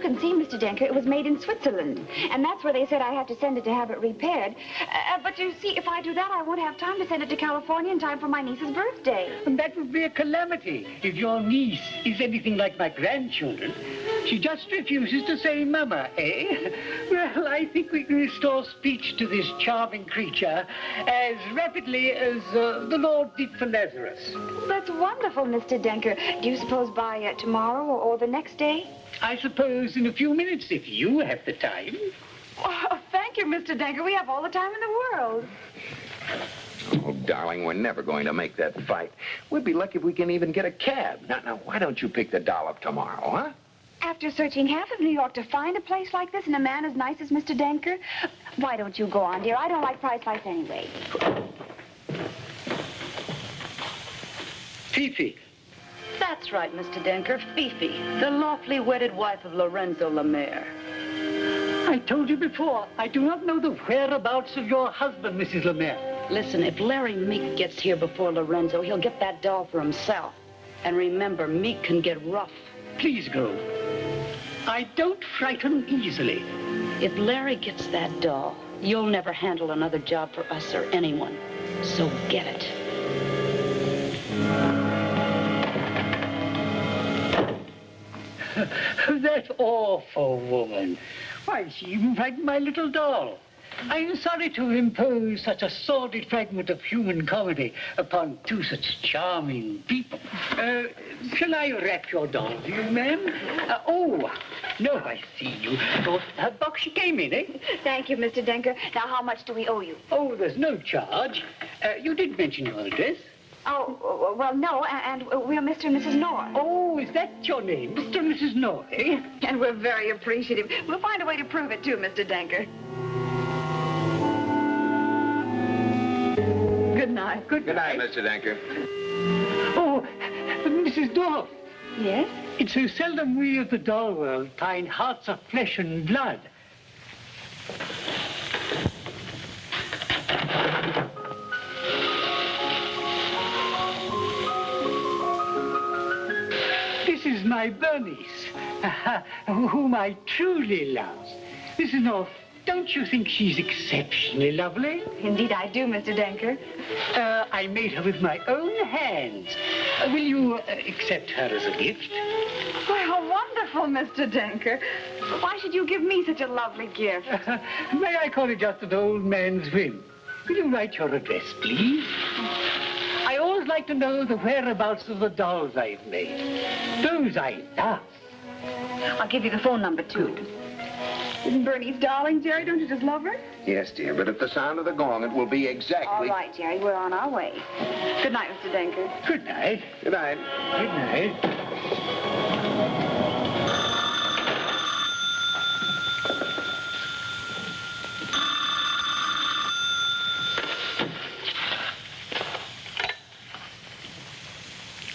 can see, Mr. Denker, it was made in Switzerland. And that's where they said I had to send it to have it repaired. But you see, if I do that, I won't have time to send it to California in time for my niece's birthday. And that would be a calamity if your niece is anything like my grandchildren. She just refuses to say mama, eh? Well, I think we can restore speech to this charming creature as rapidly as the Lord did for Lazarus. That's wonderful, Mr. Denker. Do you suppose by tomorrow or the next day? I suppose in a few minutes, if you have the time. Oh, thank you, Mr. Denker. We have all the time in the world. Oh, darling, we're never going to make that fight. We'd be lucky if we can even get a cab. Now, why don't you pick the doll up tomorrow, huh? After searching half of New York to find a place like this and a man as nice as Mr. Denker, why don't you go on, dear? I don't like price lights anyway. Fifi. That's right, Mr. Denker, Fifi, the lawfully wedded wife of Lorenzo Lemaire. I told you before, I do not know the whereabouts of your husband, Mrs. Lemaire. Listen, if Larry Meek gets here before Lorenzo, he'll get that doll for himself. And remember, Meek can get rough. Please go. I don't frighten easily. If Larry gets that doll, you'll never handle another job for us or anyone. So get it. That awful woman. Why, she even frightened my little doll. I'm sorry to impose such a sordid fragment of human comedy upon two such charming people. Shall I wrap your doll for you, ma'am? Oh, no, I see you. Oh, that box she came in, eh? Thank you, Mr. Denker. Now, how much do we owe you? Oh, there's no charge. You did mention your address. Oh, well, no, and we're Mr. and Mrs. Knorr. Oh, is that your name, Mr. and Mrs. Knorr, eh? And we're very appreciative. We'll find a way to prove it, too, Mr. Denker. Good night. Good night, Mr. Denker. Oh, Mrs. Dorff. Yes? It's so seldom we of the doll world find hearts of flesh and blood. This is my Bernice, whom I truly love. Mrs. North, don't you think she's exceptionally lovely? Indeed I do, Mr. Denker. I made her with my own hands. Will you accept her as a gift? Well, wonderful, Mr. Denker. Why should you give me such a lovely gift? May I call it just an old man's whim? Will you write your address, please? I always like to know the whereabouts of the dolls I've made. Those I love. I'll give you the phone number, too. Isn't Bernice darling, Jerry? Don't you just love her? Yes, dear, but at the sound of the gong, it will be exactly... All right, Jerry, we're on our way. Good night, Mr. Denker. Good night. Good night. Good night.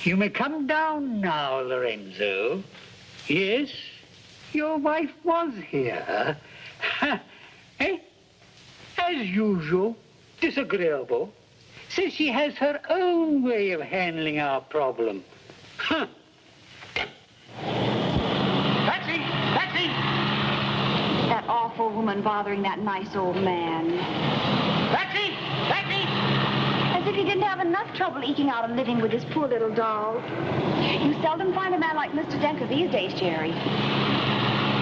You may come down now, Lorenzo. Yes, your wife was here. Eh? As usual, disagreeable. Says she has her own way of handling our problem. Huh. Taxi! Taxi! That awful woman bothering that nice old man. Taxi! Taxi! As if he didn't have enough trouble eking out a living with his poor little doll. You seldom find a man like Mr. Denker these days, Jerry.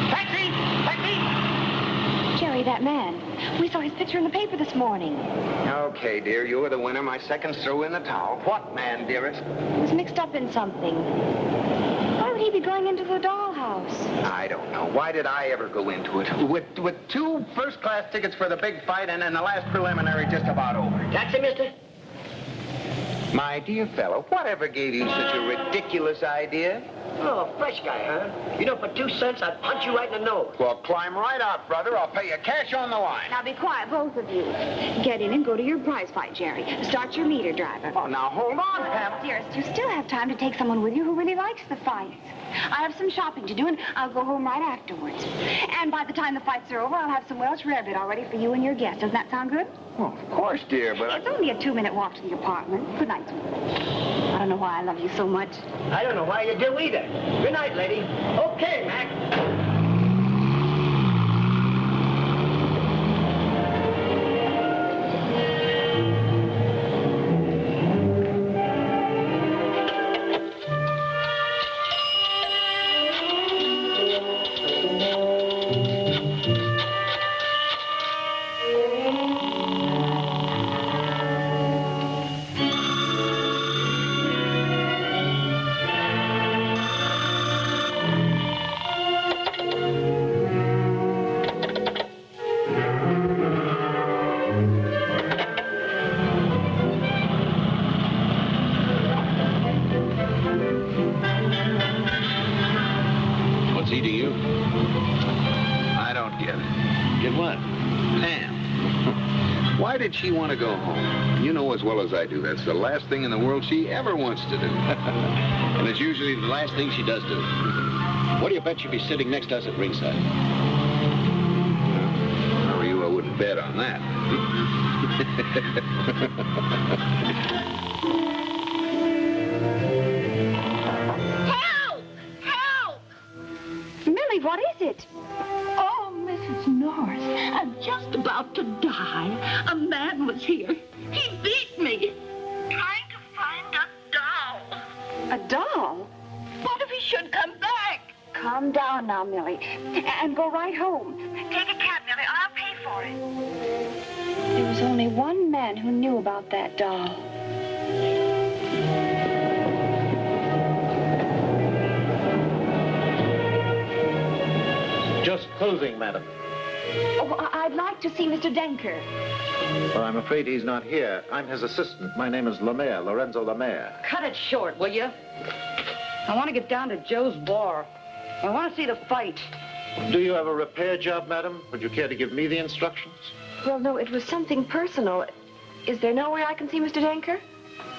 Taxi! Taxi! Jerry, that man. We saw his picture in the paper this morning. Okay, dear, you were the winner. My second's through in the towel. What man, dearest? He was mixed up in something. Why would he be going into the dollhouse? I don't know. Why did I ever go into it? With two first-class tickets for the big fight and then the last preliminary just about over. Taxi, mister? My dear fellow, whatever gave you such a ridiculous idea? Oh, fresh guy, huh? You know, for 2 cents, I'd punch you right in the nose. Well, climb right out, brother. I'll pay you cash on the line. Now be quiet, both of you. Get in and go to your prize fight, Jerry. Start your meter, driver. Oh, now, hold on, Pep. Dearest, you still have time to take someone with you who really likes the fights. I have some shopping to do, and I'll go home right afterwards. And by the time the fights are over, I'll have some Welsh rarebit all ready for you and your guests. Doesn't that sound good? Well, of course, dear, but It's only a 2-minute walk to the apartment. Good night, sweetie. I don't know why I love you so much. I don't know why you do either. Good night, lady. Okay, Mac. Get what? Pam. Why did she want to go home? You know as well as I do, that's the last thing in the world she ever wants to do. And it's usually the last thing she does do. What do you bet she'd be sitting next to us at ringside? If I were you, I wouldn't bet on that. Help! Help! Millie, what is it? Oh, Mrs. Norris, I'm just about to die. A man was here. He beat me. Trying to find a doll. A doll? What if he should come back? Calm down now, Millie, and go right home. Take a cab, Millie. I'll pay for it. There was only one man who knew about that doll. Just closing, madam. Oh, I'd like to see Mr. Denker. Well, I'm afraid he's not here. I'm his assistant. My name is Lemaire, Lorenzo Lemaire. Cut it short, will you? I want to get down to Joe's bar. I want to see the fight. Do you have a repair job, madam? Would you care to give me the instructions? Well, no, it was something personal. Is there no way I can see Mr. Denker?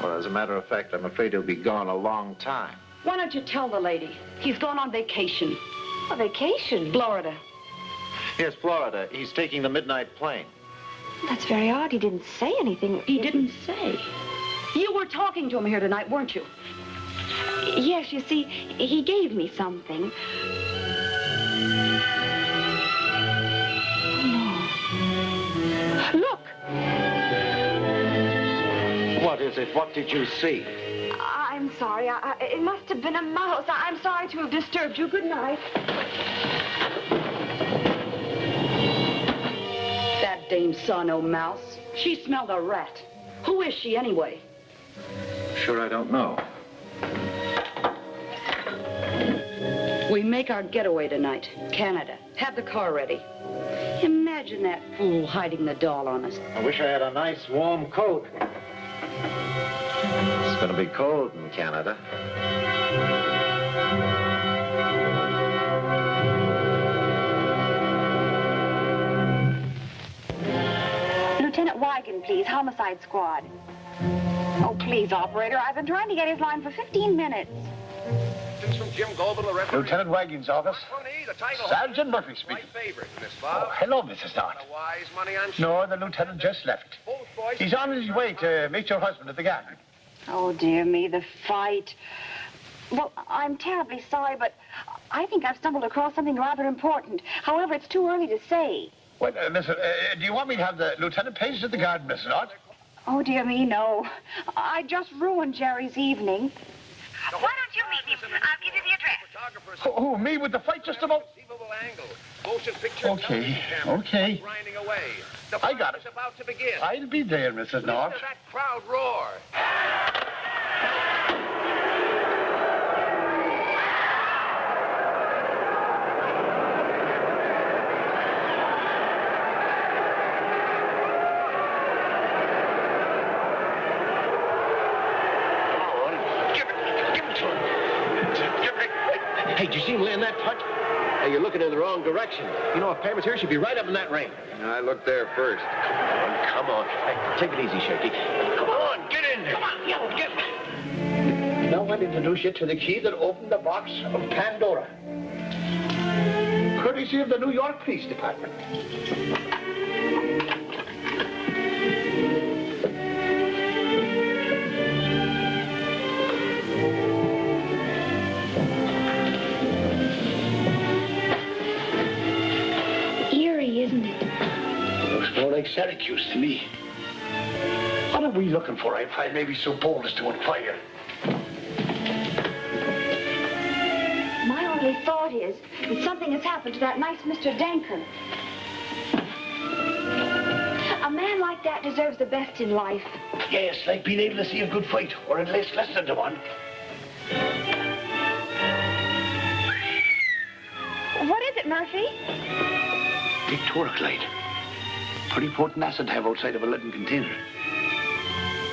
Well, as a matter of fact, I'm afraid he'll be gone a long time. Why don't you tell the lady? He's gone on vacation. A vacation? Florida. Yes, Florida. He's taking the midnight plane. That's very odd. He didn't say anything. He didn't say. You were talking to him here tonight, weren't you? Yes, you see, he gave me something. Oh, no. Look! What is it? What did you see? I'm sorry. It must have been a mouse. I'm sorry to have disturbed you. Good night. That dame saw no mouse. She smelled a rat. Who is she, anyway? Sure, I don't know. We make our getaway tonight. Canada. Have the car ready. Imagine that fool hiding the doll on us. I wish I had a nice warm coat. It's going to be cold in Canada. Lieutenant Weigand, please. Homicide squad. Oh, please, operator. I've been trying to get his line for 15 minutes. From Jim Goebel, the referee. Lieutenant Weigand's office. Sergeant Murphy speaking. Oh, hello, Mrs. Knott. No, the lieutenant just left. He's on his way to meet your husband at the garden. Oh, dear me, the fight. Well, I'm terribly sorry, but I think I've stumbled across something rather important. However, it's too early to say. Well, listen, do you want me to have the lieutenant paged at the garden, Mrs. Knott? Oh, dear me, no. I just ruined Jerry's evening. Why don't you meet him? I'll give you the address. Oh, me with the fight just about... Okay. I got it. I'll be there, Mrs. Knott. That crowd roar. Hey, did you see him land that punch? Hey, you're looking in the wrong direction. You know, if Pam was here, she'd be right up in that ring. I looked there first. Come on. Hey, take it easy, Shaky. Come on, get in there. Come on, yeah, get in. Now I'll introduce you to the key that opened the box of Pandora. Courtesy of the New York Police Department. Isn't it? Looks more like Syracuse to me. What are we looking for, if I may be so bold as to inquire? My only thought is that something has happened to that nice Mr. Denker. A man like that deserves the best in life. Yes, like being able to see a good fight, or at least listen to one. What is it, Murphy? Big torque light. Pretty potent acid to have outside of a leaden container.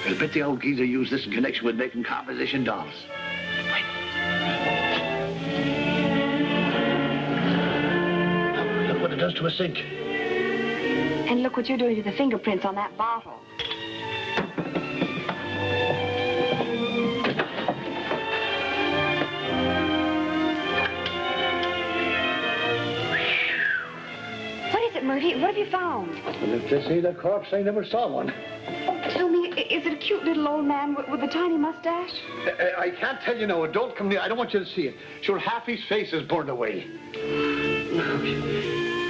I'll bet the old geezer used this in connection with making composition dolls. Now, look what it does to a sink. And look what you're doing to the fingerprints on that bottle. What is it, Murphy? What have you found? Well, if this ain't a corpse, I never saw one. Tell me, is it a cute little old man with a tiny mustache? I can't tell you now. Don't come near. I don't want you to see it. Sure, half his face is burned away.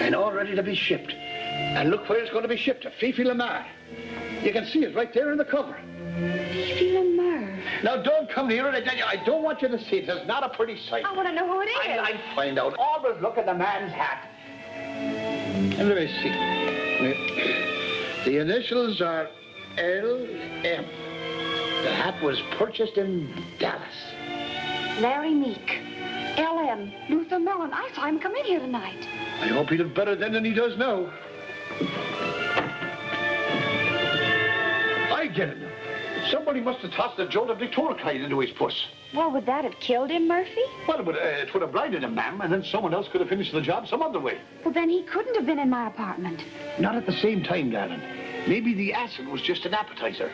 And all ready to be shipped. And look where it's going to be shipped, to Fifi Lamar. You can see it right there in the cover. Fifi Lamar? Now, don't come near it. I don't want you to see it. It's not a pretty sight. I want to know who it is. I'll find out. Always look at the man's hat. And let me see. The initials are L.M. The hat was purchased in Dallas. Larry Meek. L.M. Luther Mellon. I saw him come in here tonight. I hope he did better then than he does now. I get it now. Somebody must have tossed a jolt of Victoricide into his puss. Well, would that have killed him, Murphy? Well, it would have blinded him, ma'am, and then someone else could have finished the job some other way. Well, then he couldn't have been in my apartment. Not at the same time, darling. Maybe the acid was just an appetizer.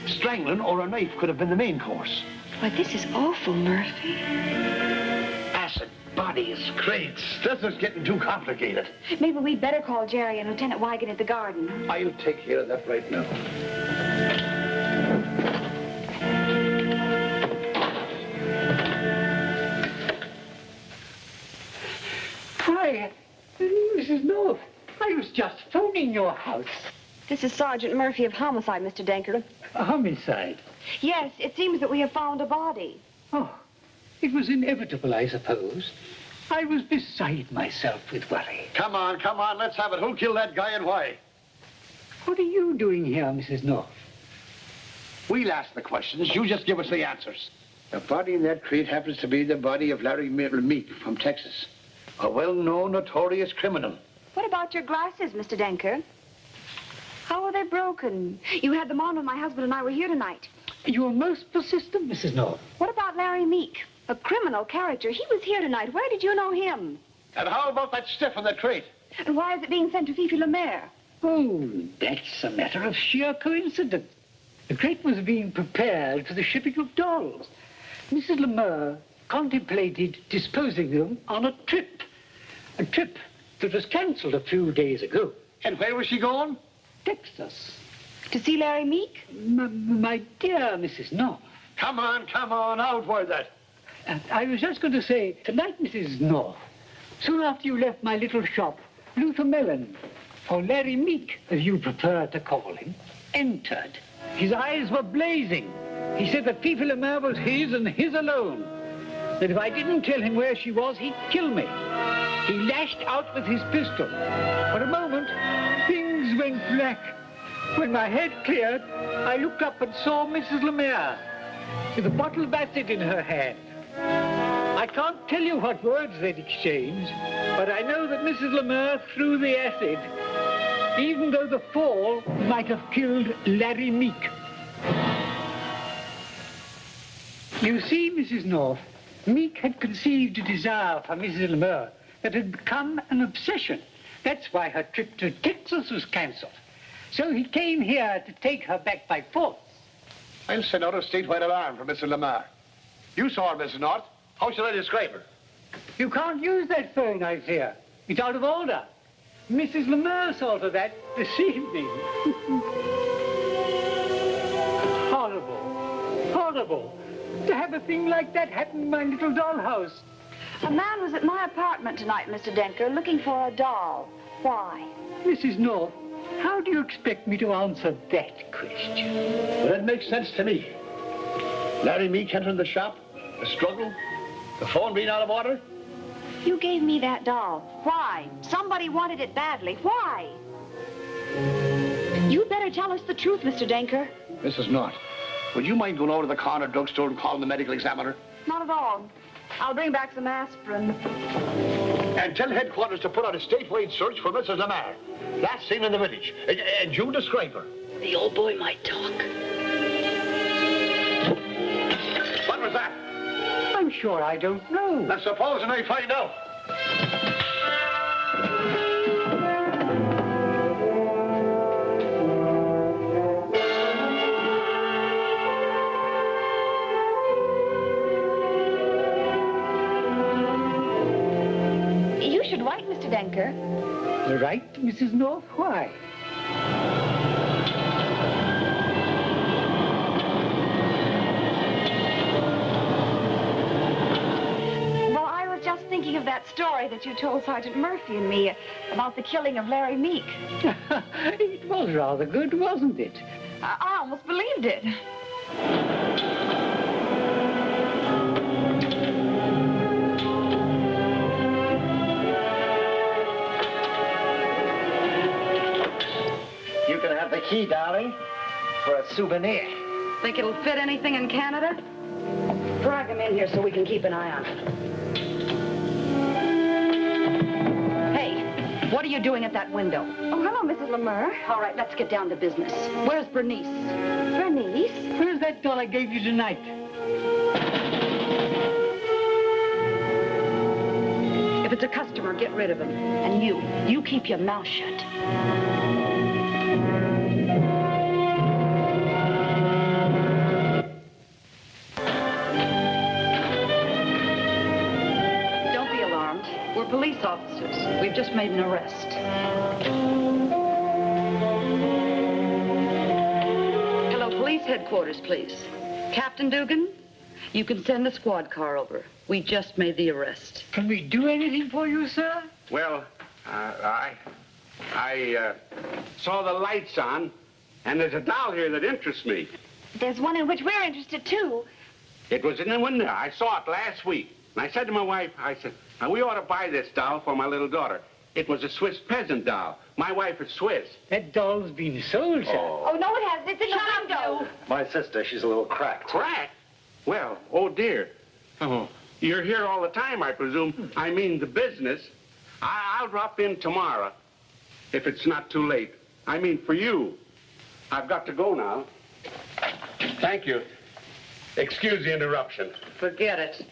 Strangling or a knife could have been the main course. Why, this is awful, Murphy. Acid, bodies, crates. This is getting too complicated. Maybe we'd better call Jerry and Lieutenant Weigand at the garden. I'll take care of that right now. Why, Mrs. North, I was just phoning your house. This is Sergeant Murphy of Homicide, Mr. Denker. A homicide? Yes, it seems that we have found a body. Oh, it was inevitable, I suppose. I was beside myself with worry. Come on, let's have it. Who killed that guy and why? What are you doing here, Mrs. North? We'll ask the questions. You just give us the answers. The body in that crate happens to be the body of Larry Meek from Texas. A well-known, notorious criminal. What about your glasses, Mr. Denker? How are they broken? You had them on when my husband and I were here tonight. You are most persistent, Mrs. North. What about Larry Meek? A criminal character. He was here tonight. Where did you know him? And how about that stiff in the crate? And why is it being sent to Fifi Lamar? Oh, that's a matter of sheer coincidence. The crate was being prepared for the shipping of dolls. Mrs. Lamar contemplated disposing them on a trip that was cancelled a few days ago. And where was she going? Texas. To see Larry Meek? My dear Mrs. North. Come on, out with it. I was just going to say, tonight, Mrs. North, soon after you left my little shop, Luther Mellon, or Larry Meek, as you prefer to call him, entered. His eyes were blazing. He said that Fifi Lamar was his and his alone. That if I didn't tell him where she was, he'd kill me. He lashed out with his pistol. For a moment, things went black. When my head cleared, I looked up and saw Mrs. Lamar with a bottle of acid in her hand. I can't tell you what words they'd exchanged, but I know that Mrs. Lamar threw the acid, even though the fall might have killed Larry Meek. You see, Mrs. North, Meek had conceived a desire for Mrs. Lamar that had become an obsession. That's why her trip to Texas was cancelled. So he came here to take her back by force. I'll send out a statewide alarm for Mrs. Lamar. You saw her, Mrs. North. How should I describe her? You can't use that phone, I fear. It's out of order. Mrs. Lamar saw to that this evening. Horrible. To have a thing like that happen in my little dollhouse. A man was at my apartment tonight, Mr. Denker, looking for a doll. Why? Mrs. North, how do you expect me to answer that question? Well, it makes sense to me. Larry Meek entering the shop, the struggle, the phone being out of order. You gave me that doll. Why? Somebody wanted it badly. Why? You better tell us the truth, Mr. Denker. Mrs. North, would you mind going over to the corner drugstore and calling the medical examiner? Not at all. I'll bring back some aspirin. And tell headquarters to put out a statewide search for Mrs. Lamar. Last seen in the village. And you describe her. The old boy might talk. What was that? I'm sure I don't know. Now, supposing I find out. Denker. Right, Mrs. North? Why? Well, I was just thinking of that story that you told Sergeant Murphy and me about the killing of Larry Meek. It was rather good, wasn't it? I almost believed it. You can have the key, darling, for a souvenir. Think it'll fit anything in Canada? Drag him in here so we can keep an eye on it. Hey, what are you doing at that window? Oh, hello, Mrs. Lemur. All right, let's get down to business. Where's Bernice? Bernice? Where's that doll I gave you tonight? If it's a customer, get rid of him. And you keep your mouth shut. Don't be alarmed. We're police officers. We've just made an arrest. Hello, police headquarters, please. Captain Dugan, you can send the squad car over. We just made the arrest. Can we do anything for you, sir? Well, I saw the lights on, and there's a doll here that interests me. There's one in which we're interested, too. It was in the window. I saw it last week. And I said to my wife, I said, now, we ought to buy this doll for my little daughter. It was a Swiss peasant doll. My wife is Swiss. That doll's been sold, sir. Oh, no, it hasn't. It's in the window. My sister, she's a little cracked. Cracked? Well, oh, dear. Oh, you're here all the time, I presume. I mean the business. I'll drop in tomorrow, if it's not too late. I mean for you. I've got to go now. Thank you. Excuse the interruption. Forget it.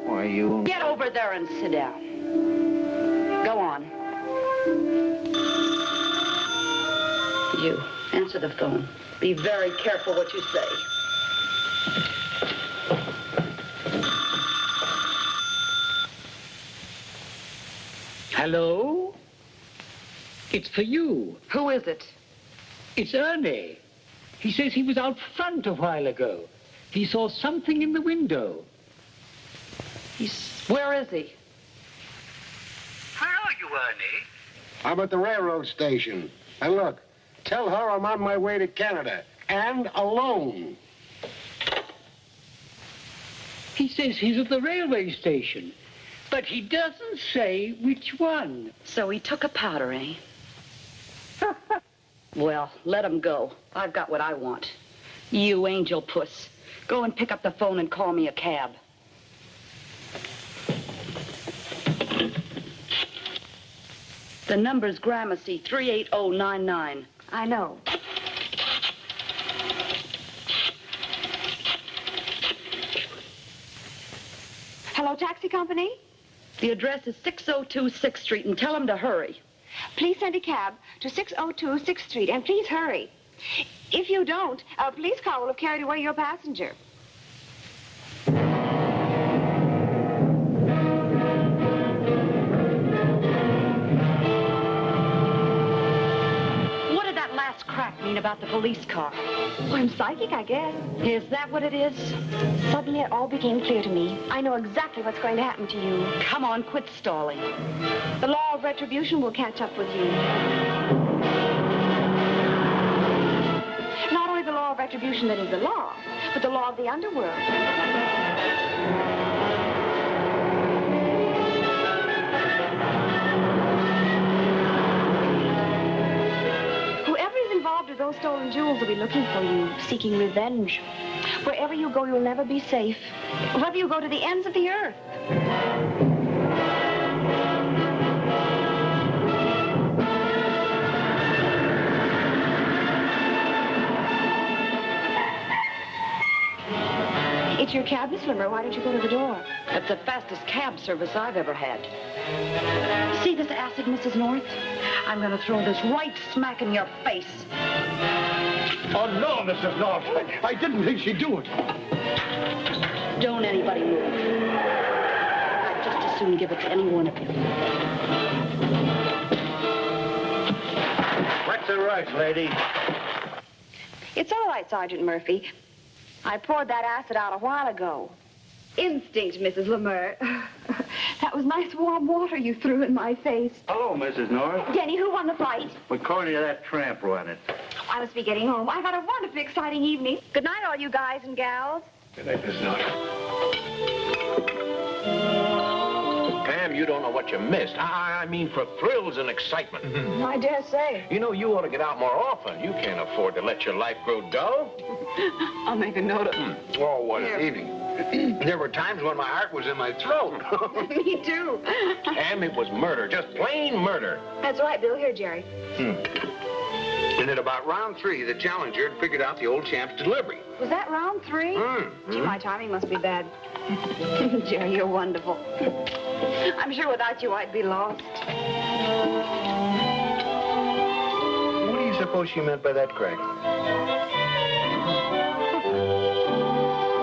Why, you... Get over there and sit down. Go on. You, answer the phone. Be very careful what you say. Hello? It's for you. Who is it? It's Ernie. He says he was out front a while ago. He saw something in the window. Where is he? Where are you, Ernie? I'm at the railroad station. And look, tell her I'm on my way to Canada. And alone. He says he's at the railway station, but he doesn't say which one. So he took a powder, eh? Well, let him go. I've got what I want. You angel puss. Go and pick up the phone and call me a cab. The number's Gramercy 38099. I know. Hello, taxi company? The address is 602 6th Street, and tell him to hurry. Please send a cab to 602 6th Street, and please hurry. If you don't, a police car will have carried away your passenger. What did that last crack mean about the police car? Well, I'm psychic, I guess. Is that what it is? Suddenly, it all became clear to me. I know exactly what's going to happen to you. Come on, quit stalling. The law of retribution will catch up with you. Not only the law of retribution that is the law, but the law of the underworld. Whoever is involved with those stolen jewels will be looking for you, seeking revenge. Wherever you go, you'll never be safe. Whether you go to the ends of the earth. It's your cab, Miss Limmer. Why don't you go to the door? That's the fastest cab service I've ever had. See this acid, Mrs. North? I'm going to throw this right smack in your face. Oh, no, Mrs. North. I didn't think she'd do it. Don't anybody move. I'd just as soon give it to any one of you. What's the rush, lady? It's all right, Sergeant Murphy. I poured that acid out a while ago. Instinct, Mrs. Lemur. That was nice warm water you threw in my face. Hello, Mrs. North. Denny, who won the fight? According to that tramp running. I must be getting home. I've had a wonderfully exciting evening. Good night, all you guys and gals. Good night, Mrs. North. Pam, you don't know what you missed. I mean for thrills and excitement. I dare say. You know, you ought to get out more often. You can't afford to let your life grow dull. I'll make a note of Oh, what an evening. There were times when my heart was in my throat. Me too. Pam, it was murder, just plain murder. That's right, Bill. Here, Jerry. And at about round 3, the challenger had figured out the old champ's delivery. Was that round 3? Gee, my timing must be bad. Jerry, you're wonderful. I'm sure without you I'd be lost. What do you suppose she meant by that, Craig?